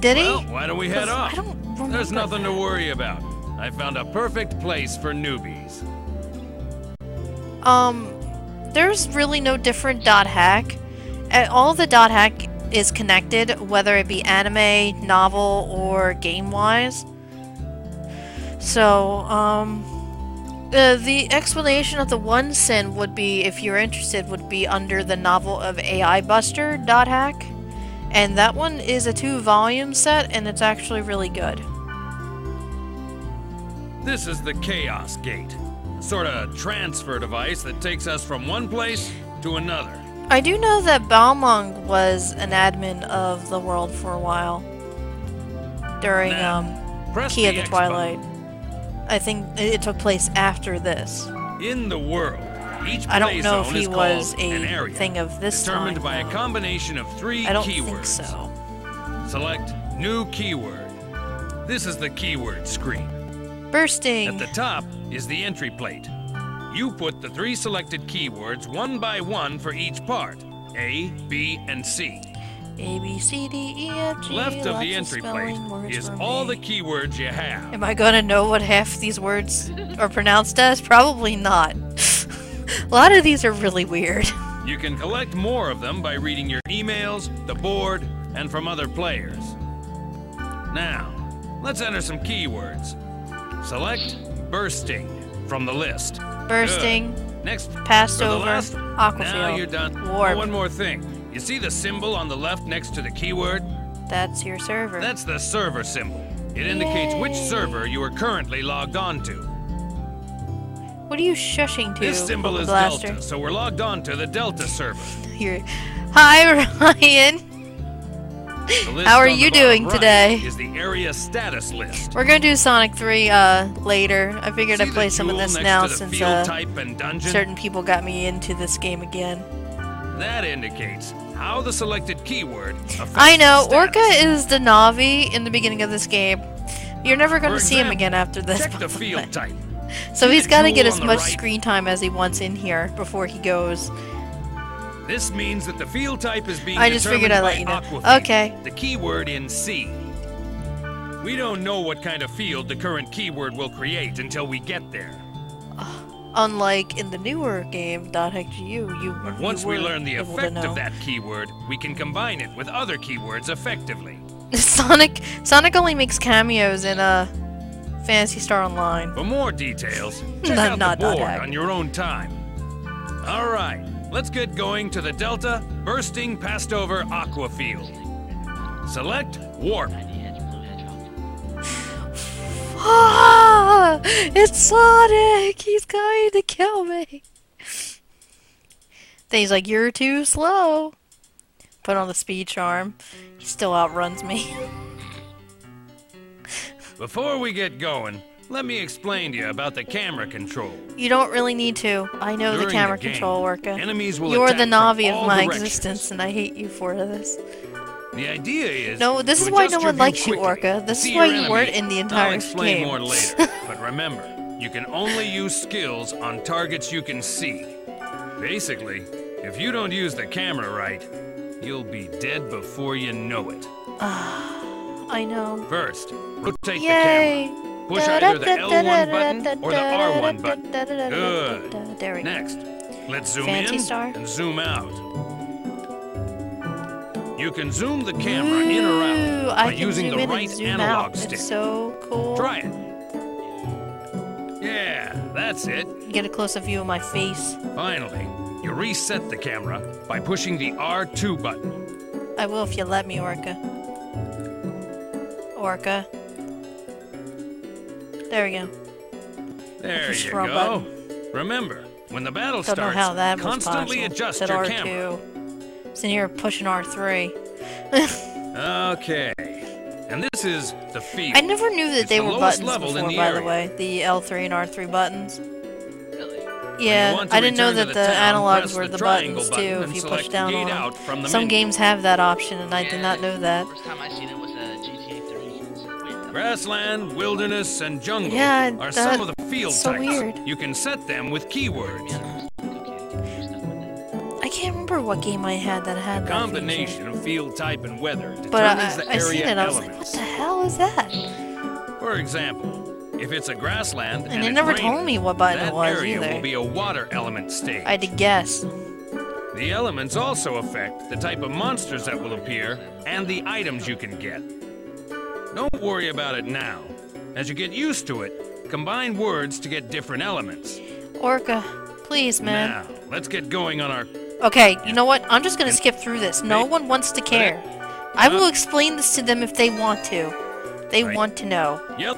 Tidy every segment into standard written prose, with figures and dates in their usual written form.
Did he? Well, why don't we head off? I don't remember. There's nothing to worry about. I found a perfect place for newbies. There's really no different dot hack. All the dot hack is connected, whether it be anime, novel, or game-wise. So, the explanation of the one sin would be, if you're interested, would be under the novel of AI Buster dot hack. And that one is a 2-volume set, and it's actually really good. This is the Chaos Gate. A sort of transfer device that takes us from one place to another. I do know that Balmung was an admin of the world for a while. During, Key of the Twilight. I think it took place after this. In the world, each I don't play know if zone he is was called an area, a thing of this determined time, by though. a combination of 3 I don't keywords. think so. Select New Keyword. This is the keyword screen. Bursting! At the top is the entry plate. You put the 3 selected keywords one by one for each part. A, B, and C. A, B, C, D, E, F, G, Left of the lots entry plate words is for all me. the keywords you have. Am I gonna know what half these words are pronounced as? Probably not. A lot of these are really weird. You can collect more of them by reading your emails, the board, and from other players. Now, let's enter some keywords. Select Bursting from the list. Bursting. Good. Next, Passed for the over. last- Aquafield. Now you're done. Warp. Oh, one more thing. You see the symbol on the left next to the keyword? That's your server. That's the server symbol. It indicates which Yay. server you are currently logged on to. What are you shushing to, This symbol is Blaster? Delta, so we're logged on to the Delta server. Here. Hi, Ryan. The list How are on you the bottom doing right today? Is the area status list. We're gonna do Sonic 3 later. I figured See I'd play the some of jewel this next now to the since field type and dungeon? certain people got me into this game again. That indicates how the selected keyword affects I know, the Orca status. is the Navi in the beginning of this game. You're never gonna For see him example, again after this. Check the by the way. field type. So See he's the gotta get jewel as on the much right? screen time as he wants in here before he goes. This means that the field type is being I just figured I'd let you know. Aquafield, Okay. the keyword in C. We don't know what kind of field the current keyword will create until we get there. Unlike in the newer game, .xgu, But once we learn the able to effect know. of that keyword, we can combine it with other keywords effectively. Sonic only makes cameos in Phantasy Star Online. For more details, check Not- out not the board .hack. on your own time. All right, let's get going to the Delta Bursting Passed Over Aquafield. Select Warp. Ah! It's Sonic! He's going to kill me! Then he's like, you're too slow. Put on the speed charm. He still outruns me. Before we get going, let me explain to you about the camera control. You don't really need to. I know During the camera the game, control, Orca. enemies will You're attack the from Navi all of my directions. existence, and I hate you for this. The idea is No, this to is why adjust no your one view likes you, quickly Orca. to This is see why your you enemy. weren't in the entire I'll explain game. more later, but remember, you can only use skills on targets you can see. Basically, if you don't use the camera right, you'll be dead before you know it. I know. First, rotate Yay! the camera. Push either the L1 button or the R1 button. Good. There we go. Next, let's zoom Phantasy in Star. and zoom out. You can zoom the camera in or out Ooh, by I can using zoom the in right and zoom analog out. stick. It's so cool. Try it. Yeah, that's it. You get a close-up view of my face. Finally, you reset the camera by pushing the R2 button. I will if you let me, Orca. Orca. There we go. There Push you the wrong go. button. Remember, when the battle Don't know starts, how that was constantly possible. adjust Said your R2. camera. Sitting here pushing R3. Okay. And this is the field. I never knew that It's they the were lowest buttons level in before, the by the area. way. The L3 and R3 buttons. When Yeah, you want to I didn't know return that to the town, analogs press were the the triangle buttons button too, and if you select push down Gate on them. Out from the Some menu. games have that option, and I did not know that. First time I seen it was GTA 3. Grassland, wilderness, and jungle Yeah, are some of that's the field so types. weird. You can set them with keywords. I can't remember what game I had that had A that combination feature. of field type and weather But determines the I seen area it. I was like, what elements. the hell is that? For example, if it's a grassland And it it's never raining, told me what button that it was area either. will be a water element stage. I had to guess. The elements also affect the type of monsters that will appear and the items you can get. Don't worry about it now. As you get used to it, combine words to get different elements. Orca, please, man. Now, let's get going on our... Okay, you know what? I'm just gonna skip through this. No one wants to care. I will explain this to them if they want to. They want to know. Yep.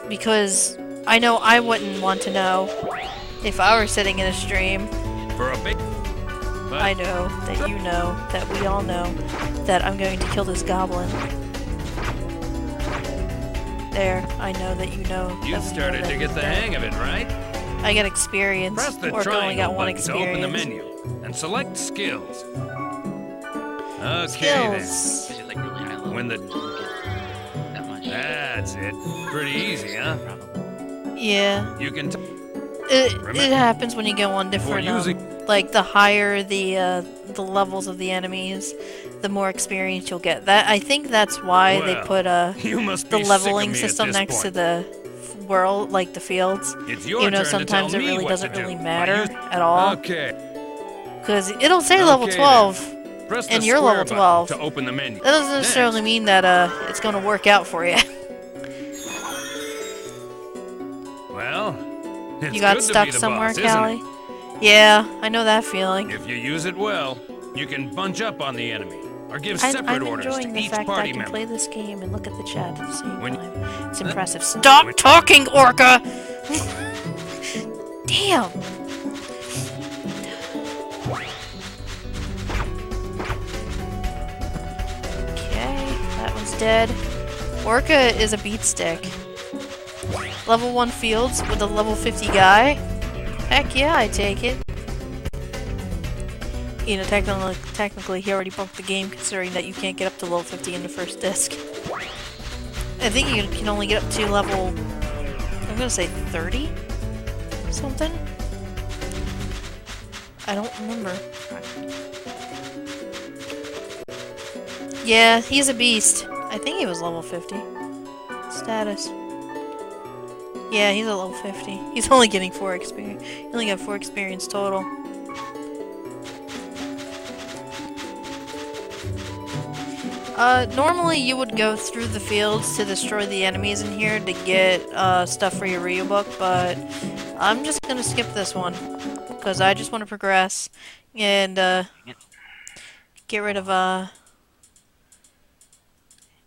Because I know I wouldn't want to know if I were sitting in a stream. For a big... I know that you know, that we all know, that I'm going to kill this goblin. There, I know that you know. You started to get the hang of it, right? I get experience. Press the Orca only got triangle one button to open the experience. menu and select skills. Okay Skills. Is it like really high level? then. When the... That much? That's it. Pretty easy, huh? Yeah. You can... It happens when you go on different, like the higher the levels of the enemies, the more experience you'll get. That I think that's why they put you must the be leveling sick of me system at this next to point. the world, like the fields. It's your You know, turn to tell sometimes it me really what doesn't to do. really By matter use- at all. Okay. Because it'll say level Okay, 12, Press the and you're square level button 12. to open the menu. That doesn't necessarily mean that it's going to work out for you. Well, it's You got good to stuck be the somewhere, boss, isn't Callie? it? Yeah, I know that feeling. If you use it well, you can bunch up on the enemy, or give I'm separate orders enjoying to the each fact that I party can member. play this game and look at the chat at the same When- time. It's impressive. Stop talking, Orca! Damn! Okay, that one's dead. Orca is a beat stick. Level 1 fields with a level 50 guy? Heck yeah, I take it. You know, technically he already bumped the game considering that you can't get up to level 50 in the first disc. I think you can only get up to level, I'm gonna say 30? Something? I don't remember. Yeah, he's a beast. I think he was level 50. Status. Yeah, he's at level 50. He's only getting 4 experience. He only got 4 experience total. Normally you would go through the fields to destroy the enemies in here to get, stuff for your Ryu book, but I'm just gonna skip this one. Because I just want to progress, and, get rid of,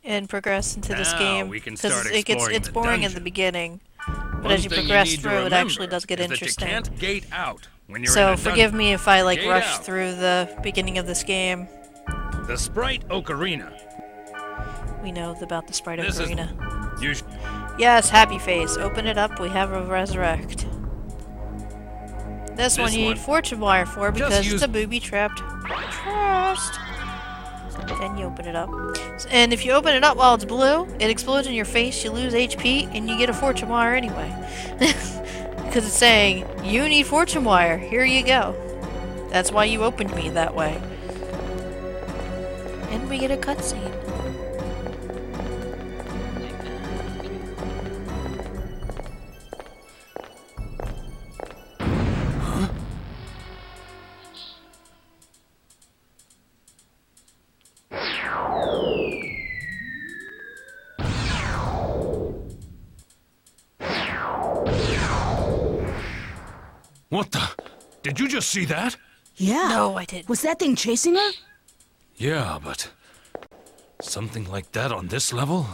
and progress into this Now game. we can Because start it's exploring it's the boring at the dungeon. beginning. But One as you thing progress need to through, it remember actually does get is that interesting. You can't gate out when you're in So a forgive dungeon. me if I like Gate rush out. through the beginning of this game. The Sprite Ocarina. We know about the Sprite This is- Ocarina. You Yes, happy face. Open it up. We have a resurrect. This one you one. need fortune wire for Just because use- it's a booby trapped. Trust. Then you open it up. And if you open it up while it's blue, it explodes in your face, you lose HP, and you get a fortune wire anyway. Because it's saying, you need fortune wire, here you go. That's why you opened me that way. And we get a cutscene. What the? Did you just see that? Yeah. No, I didn't. Was that thing chasing her? Yeah, but something like that on this level?